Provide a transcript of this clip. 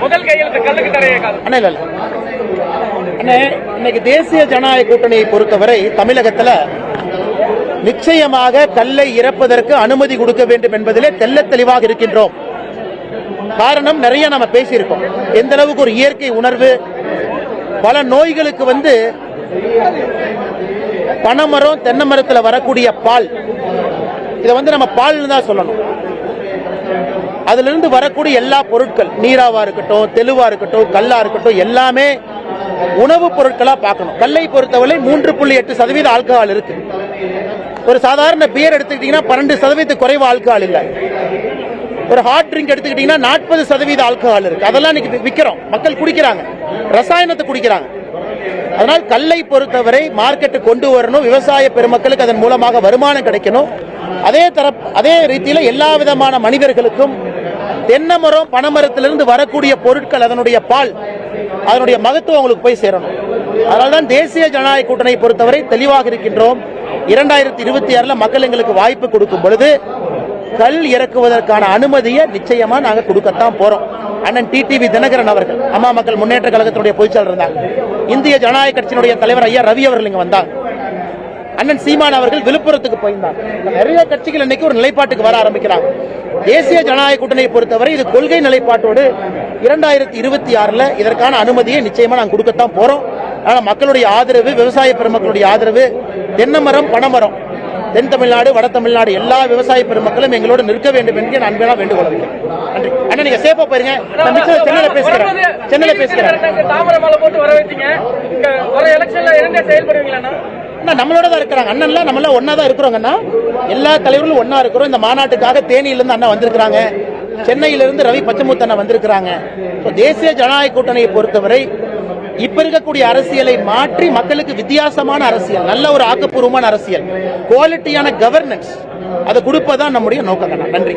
முதல் கையெழுத்து கல்லுக்கு தரைய இன்னைக்கு தேசிய ஜனநாயக கூட்டணியை பொறுத்தவரை தமிழகத்துல நிச்சயமாக கல்லை இறப்பதற்கு அனுமதி கொடுக்க வேண்டும் என்பதிலே தெள்ளத் தெளிவாக இருக்கின்றோம். காரணம் நிறைய நம்ம பேசியிருக்கோம். எந்த அளவுக்கு ஒரு இயற்கை உணர்வு, பல நோய்களுக்கு பனைமரம் தென்னை மரத்தில் வரக்கூடிய பால், இதை நம்ம பால் தான் சொல்லணும். அதுல இருந்து வரக்கூடிய எல்லா பொருட்கள், நீராவா இருக்கட்டும், தெளிவா இருக்கட்டும், கல்லா இருக்கட்டும், எல்லாமே உணவுப் பொருட்களா பார்க்கணும். கல்லை பொறுத்தவரை 3.8% ஆல்கஹால் இருக்கு. ஒரு சாதாரண பியர் எடுத்துக்கிட்டீங்கன்னா 12% குறைவு ஆல்கஹால் இல்லை. ஒரு ஹாட் ட்ரிங்க் எடுத்துக்கிட்டீங்கன்னா 40% ஆல்கஹால் இருக்கு. அதெல்லாம் இன்னைக்கு விற்கிறோம், மக்கள் குடிக்கிறாங்க, ரசாயனத்தை குடிக்கிறாங்க. அதனால் கல்லை பொறுத்தவரை மார்க்கெட்டு கொண்டு வரணும், விவசாய பெருமக்களுக்கு அதன் மூலமாக வருமானம் கிடைக்கணும். அதே ரீதியில எல்லா விதமான மனிதர்களுக்கும் தென்னை மரம் பனைமரத்திலிருந்து வரக்கூடிய பொருட்கள், அதனுடைய பால், அதனுடைய மகத்துவம் உங்களுக்கு போய் சேரணும். அதனால்தான் தேசிய ஜனநாயக கூட்டணியை பொறுத்தவரை தெளிவாக இருக்கின்றோம். 2026 மக்கள் எங்களுக்கு வாய்ப்பு கொடுக்கும் பொழுது கல் இறக்குவதற்கான அனுமதியை நிச்சயமா நாங்க கொடுக்கத்தான் போறோம். அண்ணன் டிடிவி தினகரன் அவர்கள் அம்மா மக்கள் முன்னேற்ற கழகத்தினுடைய பொதுச்செயலாளர் இருந்தாங்க. இந்திய ஜனநாயக கட்சியினுடைய தலைவர் ஐயா ரவி அவர்கள் இங்க வந்தாங்க. அண்ணன் சீமான் அவர்கள் விழுப்புரத்துக்கு போயிருந்தாங்க. நிறைய கட்சிகள் இன்னைக்கு ஒரு நிலைப்பாட்டுக்கு வர ஆரம்பிக்கிறாங்க. தேசிய ஜனநாயக கூட்டணியை பொறுத்தவரை இது கொள்கை நிலைப்பாட்டோடு 2026 இதற்கான அனுமதியை நிச்சயமா நாங்கள் கொடுக்கத்தான் போறோம். ஆனா மக்களுடைய ஆதரவு, விவசாய பெருமக்களுடைய ஆதரவு, தென்னை மரம் பனைமரம், தென் தமிழ்நாடு வட தமிழ்நாடு எல்லா விவசாய பெருமக்களும் எங்களோடு நிற்க வேண்டும் என்று நான் அன்பெல்லாம் வேண்டுகோள் வைக்கிறேன். நன்றி அண்ணா, நீங்க சேஃபா போயிருங்க. சென்னையில பேசுகிறேன். நம்மளோட தான் இருக்கிறாங்க அண்ணன்லாம், நம்மள ஒன்னா தான் இருக்கிறோங்கண்ணா. எல்லா தலைவர்களும் ஒன்னா இருக்கிறோம். இந்த மாநாட்டுக்காக தேனியிலிருந்து அண்ணா வந்திருக்கிறாங்க, சென்னையிலிருந்து ரவி பச்சமுத்து அண்ணா வந்திருக்கிறாங்க. தேசிய ஜனநாயக கூட்டணியை பொறுத்தவரை இப்ப இருக்கக்கூடிய அரசியலை மாற்றி மக்களுக்கு வித்தியாசமான அரசியல், நல்ல ஒரு ஆக்கப்பூர்வமான அரசியல், குவாலிட்டியான கவர்னன்ஸ் அதை கொடுப்பதான் நம்முடைய நோக்கம். நன்றி.